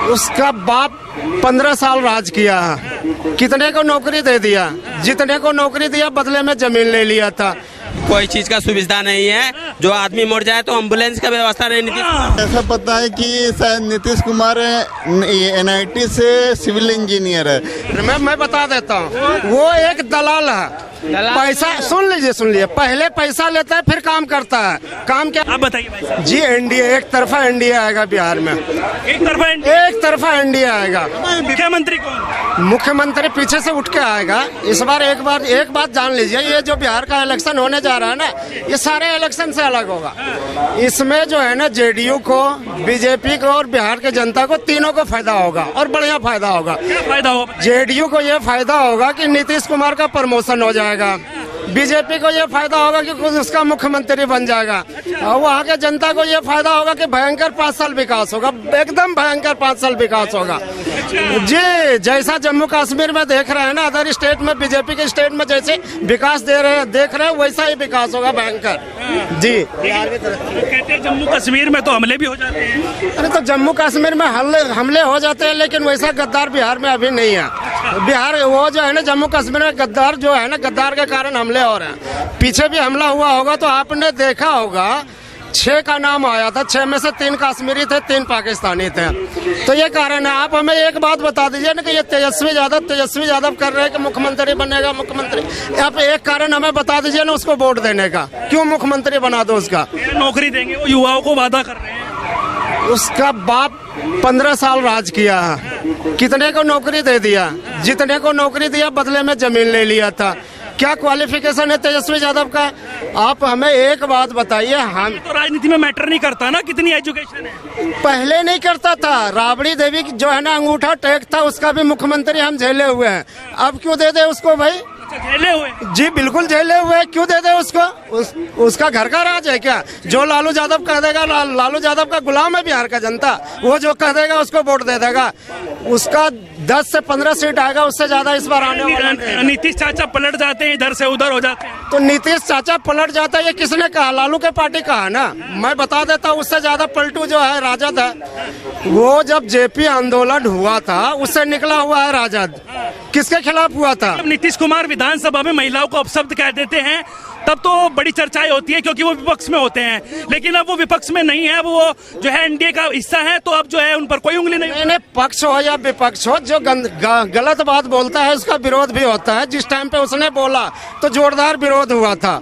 उसका बाप 15 साल राज किया है, कितने को नौकरी दे दिया, जितने को नौकरी दिया बदले में जमीन ले लिया था। कोई चीज का सुविधा नहीं है, जो आदमी मर जाए तो एम्बुलेंस का व्यवस्था नहीं। नीतीश ऐसा पता है कि शायद नीतीश कुमार NIT से सिविल इंजीनियर है। मैं बता देता हूँ, वो एक दलाल है। पैसा सुन लीजिए, पहले पैसा लेता है फिर काम करता है। काम क्या आप बताइए भाई साहब। जी एनडीए, एक तरफा एनडीए आएगा बिहार में, एक तरफा एनडीए आएगा। मुख्यमंत्री कौन? मुख्यमंत्री पीछे से उठ के आएगा इस बार। एक बात जान लीजिए, ये जो बिहार का इलेक्शन होने जा रहा है ना, ये सारे इलेक्शन से अलग होगा। इसमें जो है ना, जेडीयू को, बीजेपी को और बिहार के जनता को, तीनों को फायदा होगा और बढ़िया फायदा होगा। क्या फायदा होगा? जेडीयू को ये फायदा होगा कि नीतीश कुमार का प्रमोशन हो जाएगा। बीजेपी को ये फायदा होगा कि खुद उसका मुख्यमंत्री बन जाएगा। और वहाँ के जनता को ये फायदा होगा कि भयंकर 5 साल विकास होगा, एकदम भयंकर 5 साल विकास होगा जी। जैसा जम्मू कश्मीर में देख रहे हैं ना, अदर स्टेट में, बीजेपी के स्टेट में जैसे विकास देख रहे हैं, वैसा ही विकास होगा भयंकर जी। बिहार की तरफ कहते हैं जम्मू कश्मीर में तो हमले भी हो जाते हैं। अरे तो जम्मू कश्मीर में हमले हो जाते हैं, लेकिन वैसा गद्दार बिहार में अभी नहीं है। बिहार वो जो है ना, जम्मू कश्मीर में गद्दार जो है ना, गद्दार के कारण हमले हो रहे हैं। पीछे भी हमला हुआ होगा तो आपने देखा होगा, 6 का नाम आया था, 6 में से 3 कश्मीरी थे, 3 पाकिस्तानी थे। तो ये कारण है। आप हमें एक बात बता दीजिए ना कि ये तेजस्वी यादव कर रहे हैं कि मुख्यमंत्री बनेगा मुख्यमंत्री। आप एक कारण हमें बता दीजिए ना उसको वोट देने का, क्यों मुख्यमंत्री बना दो उसका। नौकरी देंगे, वो युवाओं को वादा कर रहे हैं। उसका बाप 15 साल राज किया है, कितने को नौकरी दे दिया, जितने को नौकरी दिया बदले में जमीन ले लिया था। क्या क्वालिफिकेशन है तेजस्वी यादव का? आप हमें एक बात बताइए। हम तो राजनीति में मैटर नहीं करता ना कितनी एजुकेशन है। पहले नहीं करता था। राबड़ी देवी जो है ना, अंगूठा टेक था, उसका भी मुख्यमंत्री हम झेले हुए हैं। अब क्यों दे दे उसको भाई? झेले हुए जी, बिल्कुल झेले हुए। क्यों दे दे उसको? उसका घर का राज है क्या? जो लालू यादव कह देगा, लालू यादव का गुलाम है बिहार का जनता। वो जो कह देगा उसको वोट दे देगा। उसका 10 से 15 सीट आएगा, उससे ज्यादा इस बार आने वाला नहीं। नीतीश चाचा पलट जाते हैं, इधर से उधर हो जाते हैं। तो नीतीश चाचा पलट जाता है, ये किसने कहा? लालू के पार्टी कहा ना। मैं बता देता हूँ, उससे ज्यादा पलटू जो है राजद है। वो जब जेपी आंदोलन हुआ था, उससे निकला हुआ है राजद। किसके खिलाफ हुआ था? नीतीश कुमार विधानसभा में महिलाओं को अपशब्द कह देते हैं, तब तो बड़ी चर्चाएं होती है, क्योंकि वो विपक्ष में होते हैं। लेकिन अब वो विपक्ष में नहीं है, वो जो है एनडीए का हिस्सा है, तो अब जो है उन पर कोई उंगली नहीं। पक्ष हो या विपक्ष हो, जो गलत बात बोलता है उसका विरोध भी होता है। जिस टाइम पे उसने बोला तो जोरदार विरोध हुआ था।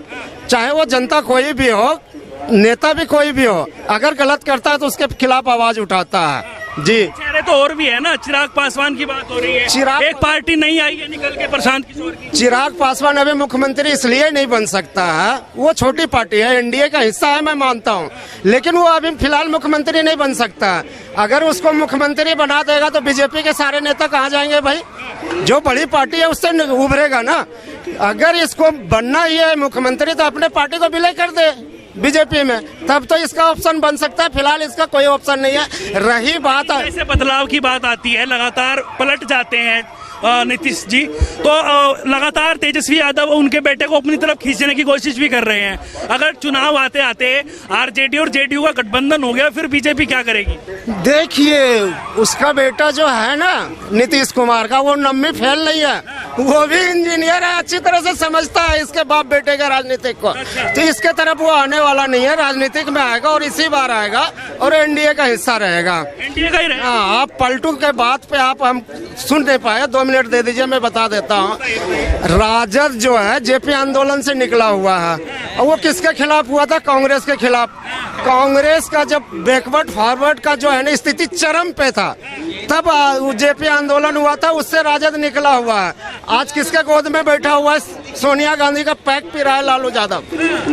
चाहे वो जनता कोई भी हो, नेता भी कोई भी हो, अगर गलत करता है तो उसके खिलाफ आवाज उठाता है जी। चेहरे तो और भी है ना, चिराग पासवान की बात हो रही है। एक पार्टी नहीं आई है निकल के, प्रशांत किशोर की। चिराग पासवान अभी मुख्यमंत्री इसलिए नहीं बन सकता है, वो छोटी पार्टी है, एनडीए का हिस्सा है, मैं मानता हूँ, लेकिन वो अभी फिलहाल मुख्यमंत्री नहीं बन सकता है। अगर उसको मुख्यमंत्री बना देगा तो बीजेपी के सारे नेता कहाँ जाएंगे भाई? जो बड़ी पार्टी है उससे उभरेगा ना। अगर इसको बनना ही है मुख्यमंत्री तो अपने पार्टी को विलय कर दे बीजेपी में, तब तो इसका ऑप्शन बन सकता है। फिलहाल इसका कोई ऑप्शन नहीं है। रही बात ऐसे बदलाव की बात आती है, लगातार पलट जाते हैं नीतीश जी, तो लगातार तेजस्वी यादव उनके बेटे को अपनी तरफ खींचने की कोशिश भी कर रहे हैं। अगर चुनाव आते आते आरजेडी और जेडीयू का गठबंधन हो गया, फिर बीजेपी क्या करेगी? देखिए, उसका बेटा जो है ना नीतीश कुमार का, वो नम्मी फेल नहीं है, वो भी इंजीनियर है, अच्छी तरह से समझता है इसके बाप बेटे के राजनीतिक को। तो इसके तरफ वो आने वाला नहीं है, राजनीतिक में आएगा और इसी बार आएगा और एनडीए का हिस्सा रहेगा। एनडीए का ही रहेगा। हाँ, आप पलटू के बात पे आप हम सुन नहीं पाए, 2 मिनट दे दीजिए, मैं बता देता हूँ। राजद जो है जेपी आंदोलन से निकला हुआ है, और वो किसके खिलाफ हुआ था? कांग्रेस के खिलाफ। कांग्रेस का जब बैकवर्ड फॉरवर्ड का जो है ना स्थिति चरम पे था, तब जेपी आंदोलन हुआ था, उससे राजद निकला हुआ है। आज किसके गोद में बैठा हुआ है? सोनिया गांधी का पैक पी रहा है लालू यादव।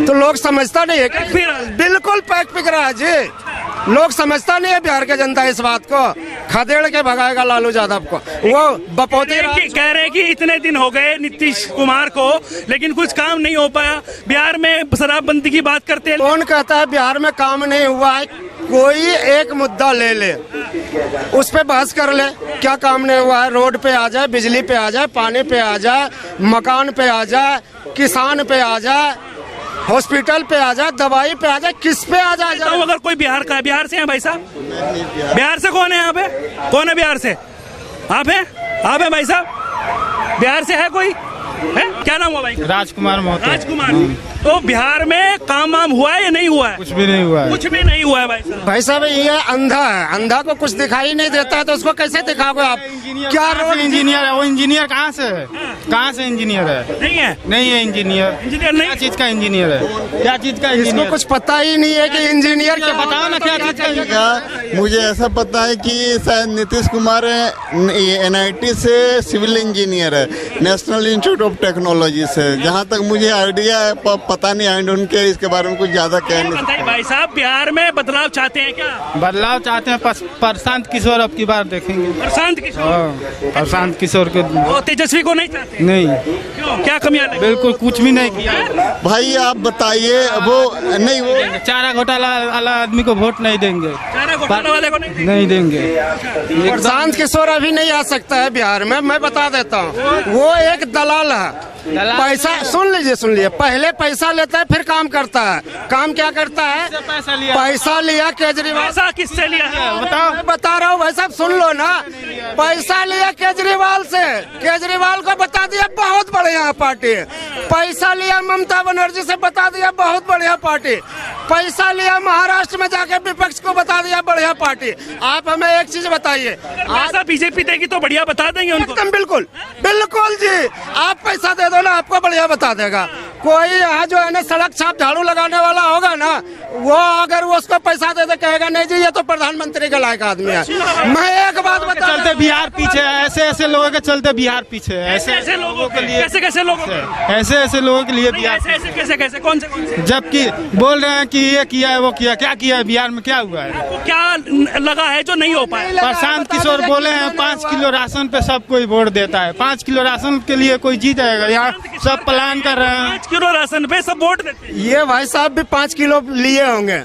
तो लोग समझता नहीं है कि बिल्कुल पैक पिक रहा है जी। लोग समझता नहीं है बिहार के जनता इस बात को, खदेड़ के भगाएगा लालू यादव को। वो बपौती कह रहे हैं कि इतने दिन हो गए नीतीश कुमार को, लेकिन कुछ काम नहीं हो पाया। बिहार में शराबबंदी की बात करते हैं। कौन कहता है बिहार में काम नहीं हुआ है? कोई एक मुद्दा ले ले, उस पे बहस कर ले, क्या काम नहीं हुआ है? रोड पे आ जाए, बिजली पे आ जाए, पानी पे आ जाए, मकान पे आ जाए, किसान पे आ जाए, हॉस्पिटल पे आ जाए, दवाई पे आ जाए, किस पे आ जाए? तो अगर कोई बिहार का है, बिहार से है भाई साहब? बिहार से कौन है यहाँ पे? कौन है बिहार से? आप हैं भाई साहब? बिहार से है कोई? है? क्या नाम हुआ भाई? राजकुमार मोहतो। राजकुमार। तो बिहार में काम वाम हुआ है या नहीं हुआ है? कुछ भी नहीं हुआ है। कुछ भी नहीं हुआ है भाई साहब। भाई साहब ये अंधा है, अंधा को कुछ दिखाई नहीं देता है तो उसको कैसे दिखाओगे आप? क्या रोड इंजीनियर है वो? इंजीनियर कहाँ से है? कहाँ से इंजीनियर है? नहीं है, नहीं है इंजीनियर। इंजीनियर नहीं। क्या चीज का इंजीनियर है? क्या चीज का इसको इंजीनियर? कुछ पता ही नहीं है कि इंजीनियर क्या बताओ ना क्या चीज का इंजीनियर? का मुझे ऐसा पता है कि शायद नीतीश कुमार NIT से सिविल इंजीनियर है, नेशनल इंस्टीट्यूट ऑफ टेक्नोलॉजी से। जहाँ तक मुझे आइडिया है, पता नहीं है उनके इसके बारे में कुछ ज्यादा कह नहीं बताइए भाई साहब, बिहार में बदलाव चाहते हैं क्या? बदलाव चाहते हैं। प्रशांत किशोर अब की बार देखेंगे। प्रशांत किशोर? हाँ, प्रशांत किशोर के वो तेजस्वी को नहीं चाहते? नहीं, क्यों, क्या कमियां लगी? बिल्कुल कुछ भी नहीं किया। भाई आप बताइए। वो नहीं, वो चारा घोटाला वाला आदमी को वोट नहीं देंगे। चारा घोटाला वाले को नहीं? नहीं देंगे। प्रशांत किशोर अभी नहीं आ सकता है बिहार में, मैं बता देता हूँ। वो एक दलाल है। पैसा सुन लीजिए, पहले पैसा लेता है फिर काम करता है। काम क्या करता है? पैसा लिया केजरीवाल। पैसा किससे लिया है? बताओ। मैं बता रहा हूँ भाई साहब, सुन लो ना। पैसा लिया केजरीवाल से, केजरीवाल को बता दिया बहुत बढ़िया पार्टी। पैसा लिया ममता बनर्जी से, बता दिया बहुत बढ़िया पार्टी। पैसा लिया महाराष्ट्र में जाके विपक्ष को, बता दिया बढ़िया पार्टी। आप हमें एक चीज बताइए, पैसा बीजेपी देगी तो बढ़िया बता देंगे उनको। एकदम बिल्कुल बिल्कुल जी, आप पैसा दे दो ना, आपको बढ़िया बता देगा। कोई यहाँ जो है ना सड़क छाप झाड़ू लगाने वाला होगा ना, वो अगर वो उसको पैसा दे दे कहेगा नहीं जी ये तो प्रधानमंत्री के लायक आदमी है। मैं एक बात बता, चलते बिहार पीछे है। ऐसे लोगों के चलते बिहार पीछे है। ऐसे लोगों के लिए? कैसे लोगों के? ऐसे लोगों के लिए बिहार कैसे कौन से? जबकि बोल रहे हैं कि ये किया है वो किया, क्या किया है बिहार में? क्या हुआ है? आपको क्या लगा है जो नहीं हो पाया? प्रशांत किशोर बोले हैं 5 किलो राशन पे सब कोई वोट देता है। 5 किलो राशन के लिए कोई जीत जाएगा? यहाँ सब प्लान कर रहे हैं। 5 किलो राशन पे सब वोट देते हैं। ये भाई साहब भी 5 किलो लिए होंगे,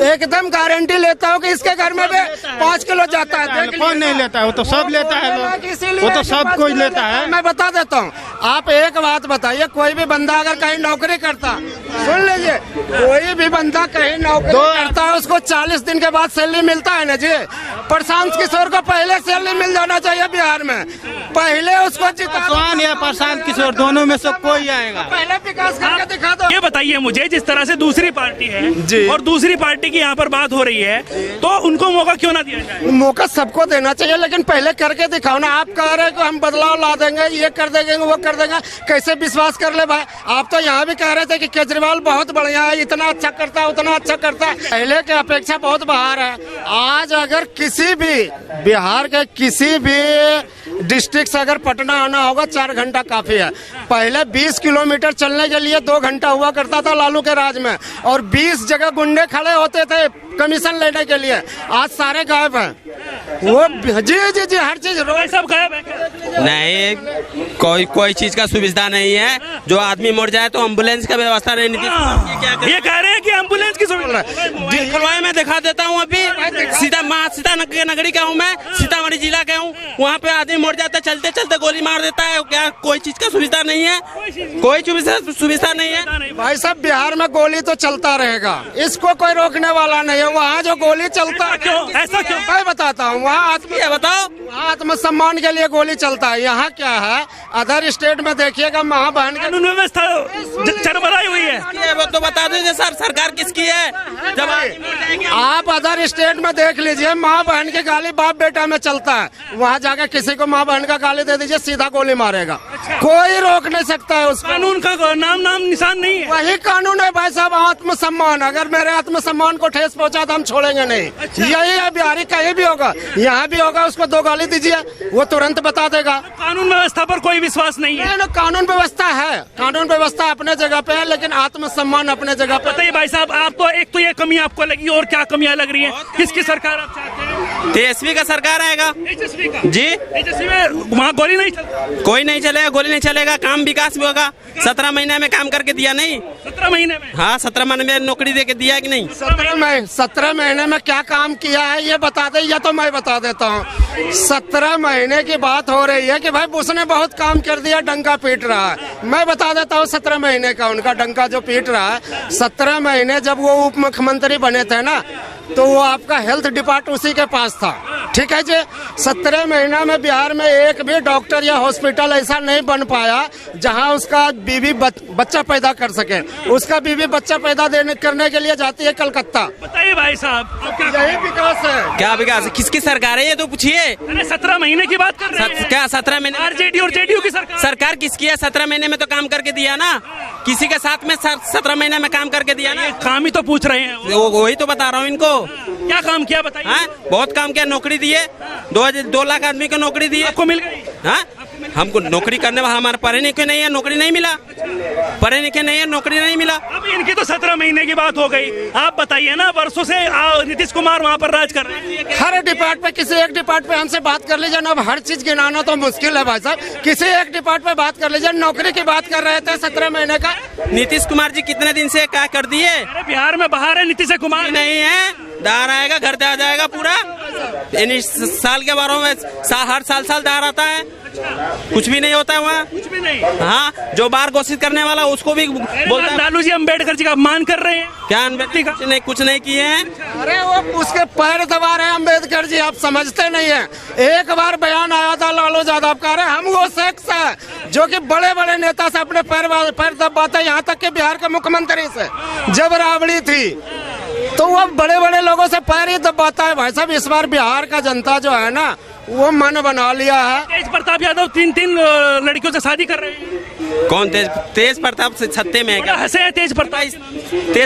एकदम गारंटी लेता हूँ कि इसके घर में भी 5 किलो जाता है। कौन नहीं लेता है? वो तो सब लेता है लोग, वो तो सब कोई लेता है। मैं बता देता हूँ, आप एक बात बताइए, कोई भी बंदा अगर कहीं नौकरी करता, सुन लीजिए, कोई भी बंदा कहीं नौकरी करता है उसको 40 दिन के बाद सैलरी मिलता है ना जी। प्रशांत किशोर को पहले सैलरी मिल जाना चाहिए बिहार में, पहले उसको पासवान या प्रशांत किशोर दोनों में से कोई आएगा। पहले विकास करके दिखा दो। ये बताइए मुझे, जिस तरह से दूसरी पार्टी है जी, और दूसरी पार्टी की यहाँ पर बात हो रही है, तो उनको मौका क्यों ना दिया जाए? मौका सबको देना चाहिए, लेकिन पहले करके दिखाओ ना। आप कह रहे हैं कि हम बदलाव ला देंगे, ये कर देंगे, वो कर देंगे, कैसे विश्वास कर ले भाई? आप तो यहाँ भी कह रहे थे कि केजरीवाल बहुत बढ़िया है, इतना अच्छा करता है, उतना अच्छा करता है, पहले की अपेक्षा बहुत बाहर है। आज अगर किसी भी बिहार के किसी भी डिस्ट्रिक्ट से अगर पटना आना होगा 4 घंटा काफी है। पहले 20 किलोमीटर चलने के लिए 2 घंटा हुआ करता था लालू के राज में, और 20 जगह गुंडे खड़े होते थे कमीशन लेने के लिए। आज सारे गायब हैं। वो जी जी जी हर चीज सब गायब है। नहीं, कोई चीज का सुविधा नहीं है। जो आदमी मर जाए तो एम्बुलेंस का व्यवस्था नहीं। ये कह रहे हैं कि एम्बुलेंस की सुविधा दिखलवाई में दिखा देता हूँ। अभी सीता नगरी का हूँ मैं, सीतामढ़ी जिला का हूँ। वहाँ पे आदमी मर जाता है, चलते चलते गोली मार देता है। क्या कोई चीज का सुविधा नहीं है? कोई सुविधा नहीं है भाई साहब। बिहार में गोली तो चलता रहेगा, इसको कोई रोकने वाला नहीं है। वहाँ जो गोली चलता है, क्यों ऐसा क्यों? मैं बताता हूँ, वहाँ बताओ, आत्मसम्मान के लिए गोली चलता है। यहाँ क्या है, अदर स्टेट में देखिएगा माँ बहन की कानून व्यवस्था चरमराई हुई है। वो तो बता दीजिए सर, सरकार किसकी है? जब आप अदर स्टेट में देख लीजिए, माँ बहन की गाली बाप बेटा में चलता है। वहाँ जाकर किसी को माँ बहन का गाली दे दीजिए, सीधा गोली मारेगा। कोई रोक नहीं सकता है उसको। कानून का नाम निशान नहीं है। वही कानून है भाई साहब, आत्मसम्मान। अगर मेरे आत्मसम्मान को ठेस पहुंचा तो हम छोड़ेंगे नहीं। यही है बिहारी, कहीं भी होगा, यहाँ भी होगा, उसको 2 गाली दीजिए, वो तुरंत बता देगा। कानून व्यवस्था पर कोई विश्वास नहीं है। कानून व्यवस्था है, कानून व्यवस्था अपने जगह पे है, लेकिन आत्मसम्मान अपने जगह पे। बताइए भाई साहब, आप तो एक तो ये कमी आपको लगी, और क्या कमियां लग रही है? किसकी सरकार आप चाहते हैं? तेजस्वी का सरकार आएगा तेजस्वी का जी। तेजस्वी में वहाँ गोली नहीं चलती। कोई नहीं चलेगा, गोली नहीं चलेगा, काम विकास भी होगा। 17 महीने में काम करके दिया नहीं? 17 महीने में। हाँ, 17 महीने में नौकरी दे के दिया है कि नहीं? 17 महीने में क्या काम किया है ये बता दे, या तो मैं बता देता हूँ। 17 महीने की बात हो रही है कि भाई उसने बहुत काम कर दिया, डंका पीट रहा है। मैं बता देता हूँ 17 महीने का उनका डंका जो पीट रहा है। 17 महीने जब वो उप मुख्यमंत्री बने थे ना, तो वो आपका हेल्थ डिपार्टमेंट उसी के पास था, ठीक है जी। 17 महीना में बिहार में एक भी डॉक्टर या हॉस्पिटल ऐसा नहीं बन पाया जहां उसका बीवी बच्चा पैदा कर सके। उसका बीवी बच्चा पैदा करने के लिए जाती है कलकत्ता। बताइए भाई साहब, यही विकास है। क्या विकास है? किसकी सरकार है ये तो पूछिए। अरे 17 महीने की बात कर रहे हैं। क्या 17 महीने? आरजेडी और जेडीयू की सरकार। सरकार किसकी है? 17 महीने में तो काम करके दिया ना, किसी के साथ में 17 महीने में काम करके दिया ना। काम ही तो पूछ रहे हैं। वही तो बता रहा हूँ इनको। क्या काम किया बताइए। हाँ, बहुत काम किया, नौकरी दिए, 2 लाख आदमी को नौकरी दी। आपको मिल गई? हाँ, हमको नौकरी करने वाला, हमारे पढ़े लिखे नहीं है, नौकरी नहीं मिला। पढ़े लिखे नहीं है, नौकरी नहीं मिला। अब इनकी तो 17 महीने की बात हो गई। आप बताइए ना, वर्षों से नीतीश कुमार वहाँ पर राज कर रहे हैं। हर डिपार्ट पे किसी एक डिपार्ट पे हमसे बात कर लीजिए ना। अब हर चीज गिनाना तो मुश्किल है भाई साहब। किसी एक डिपार्ट पे बात कर लीजिए। नौकरी की बात कर रहे थे 17 महीने का। नीतीश कुमार जी कितने दिन से क्या कर दिए? अरे बिहार में बाहर है नीतीश कुमार। नहीं है, दार आएगा, घर पे आ जाएगा पूरा। साल के बारों में हर साल दार आता है। कुछ भी नहीं होता है वहाँ, कुछ भी नहीं। हाँ, जो बार घोषित करने वाला उसको भी बोलता है। लालू जी अम्बेडकर जी का अपमान कर रहे हैं। क्या अम्बेडकर कुछ नहीं किए हैं? अरे वो उसके पैर दबा रहे हैं अम्बेडकर जी, आप समझते नहीं है। एक बार बयान आया था लालू यादव का, अरे हम वो शख्स है जो कि बड़े बड़े नेता से अपने पैर दबाते हैं, यहाँ तक कि बिहार के मुख्यमंत्री से जब राबड़ी थी तो वो बड़े बड़े लोगों से पैर ही दबाता है। भाई साहब, इस बार बिहार का जनता जो है ना, वो मन बना लिया है। तेज प्रताप यादव 3 लड़कियों से शादी कर रहे हैं। कौन? तेज प्रताप सत्ते में है क्या? हंसे हैं तेज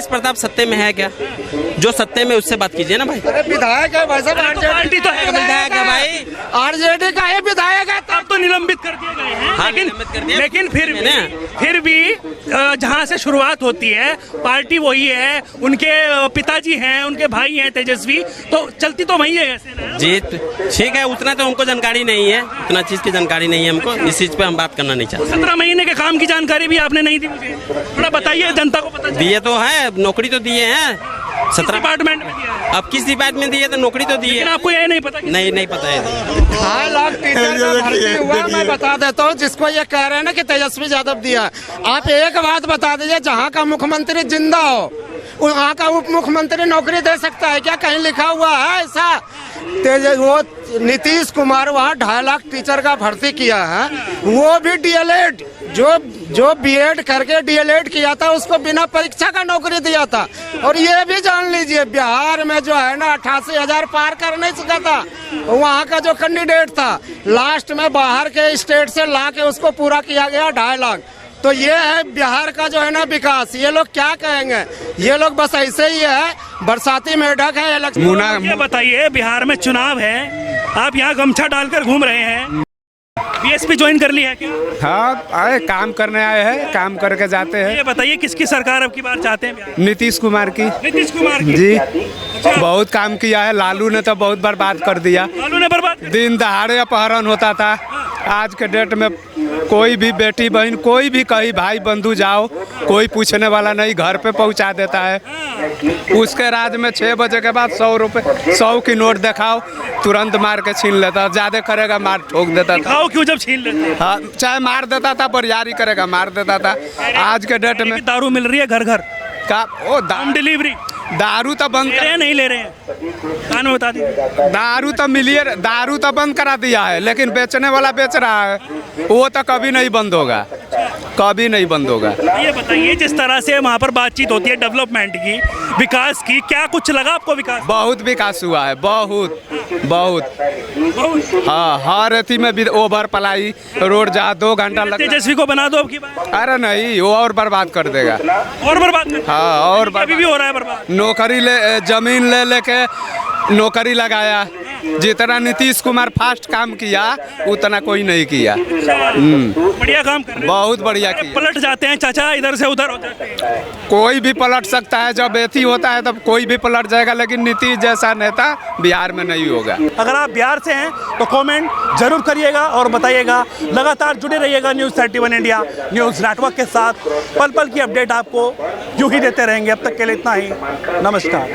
प्रताप सत्ते में है क्या? जो सत्ते में उससे बात कीजिए ना भाई। अरे विधायक है भाई साहब, पार्टी तो है। विधायक है भाई, आरजेडी का ही विधायक है। अब तो निलंबित कर दिए गए हैं। हाँ, निलंबित कर दिए। लेकिन फिर भी जहाँ से शुरुआत होती है पार्टी वही है, उनके पिताजी हैं, उनके भाई हैं तेजस्वी, तो चलती तो वही है जी। ठीक है, उतना तो हमको जानकारी नहीं है, उतना चीज की जानकारी नहीं है हमको, इस चीज पे हम बात करना नहीं चाहते। 17 महीने के काम की जानकारी भी आपने नहीं दी मुझे, थोड़ा बताइए, जनता को पता चले। दिए तो है, नौकरी तो दिए हैं 17 डिपार्टमेंट में दिया है। अब किस डिपार्टमेंट में दिए तो नौकरी तो दी है। लेकिन आपको ये नहीं पता? नहीं पता है। 2.5 लाख टीचर का भर्ती हुआ, मैं बता देता हूँ। जिसको ये कह रहे हैं ना कि तेजस्वी यादव दिया, आप एक बात बता दीजिए, जहाँ का मुख्यमंत्री जिंदा हो वहाँ का उप मुख्यमंत्री नौकरी दे सकता है क्या? कहीं लिखा हुआ है ऐसा? वो नीतीश कुमार वहाँ 2.5 लाख टीचर का भर्ती किया है, वो भी डीएलएड, जो बीएड करके डीएलएड किया था उसको बिना परीक्षा का नौकरी दिया था। और ये भी जान लीजिए, बिहार में जो है ना 88,000 पार कर नहीं सका था वहाँ का जो कैंडिडेट था, लास्ट में बाहर के स्टेट से ला के उसको पूरा किया गया 2.5 लाख। तो ये है बिहार का जो है ना विकास। ये लोग क्या कहेंगे? ये लोग बस ऐसे ही है, बरसाती मेढक है इलेक्शन। ये बताइए, बिहार में चुनाव है, आप यहाँ गमछा डालकर घूम रहे हैं, बीएसपी ज्वाइन कर ली है क्या? हाँ, आए काम करने आए हैं, काम करके जाते हैं। ये बताइए, किसकी सरकार अब की बार चाहते हैं बिहार? नीतीश कुमार की। नीतीश कुमार की। जी, बहुत काम किया है। लालू ने तो बहुत बर्बाद कर दिया। लालू ने बर्बाद कर दिया। दिन दहाड़े अपहरण होता था। आज के डेट में कोई भी बेटी बहन, कोई भी कहीं भाई बंधु जाओ, कोई पूछने वाला नहीं, घर पे पहुंचा देता है। उसके राज में 6 बजे के बाद 100 की नोट दिखाओ, तुरंत मार के छीन लेता। ज्यादा करेगा मार ठोक देता था। क्यों जब छीन लेते? हाँ, चाहे मार देता था, बरियारी करेगा मार देता था। आज के डेट में दारू मिल रही है घर घर का, ओ होम डिलीवरी। दारू तो बंद ले रहे हैं, नहीं ले रहे हैं? कान में बता दीजिए। दारू तो मिलिए, दारू तो बंद करा दिया है, लेकिन बेचने वाला बेच रहा है, वो तो कभी नहीं बंद होगा, कभी नहीं बंद होगा। ये बताइए, जिस तरह से वहाँ पर बातचीत होती है डेवलपमेंट की, विकास की, क्या कुछ लगा आपको विकास? बहुत विकास हुआ है, बहुत बहुत। हाँ, हर अथी में भी ओवर पलाई रोड, जहाँ 2 घंटा लगता है। तेजस्वी को बना दो अब की बार। अरे नहीं, वो और बर्बाद कर देगा। और बर्बाद? हाँ, और अभी भी हो रहा है बर्बाद। नौकरी ले, जमीन ले लेके नौकरी लगाया, जितना नीतीश कुमार फास्ट काम किया उतना कोई नहीं किया। बढ़िया काम कर रहे हैं। बहुत बढ़िया किया। पलट जाते हैं चाचा, इधर से उधर हो जाते हैं। कोई भी पलट सकता है, जब एथी होता है तब कोई भी पलट जाएगा, लेकिन नीतीश जैसा नेता बिहार में नहीं होगा। अगर आप बिहार से हैं तो कमेंट जरूर करिएगा और बताइएगा। लगातार जुड़े रहिएगा न्यूज़ 31 इंडिया न्यूज़ नेटवर्क के साथ। पल पल की अपडेट आपको यूं ही देते रहेंगे। अब तक के लिए इतना ही, नमस्कार।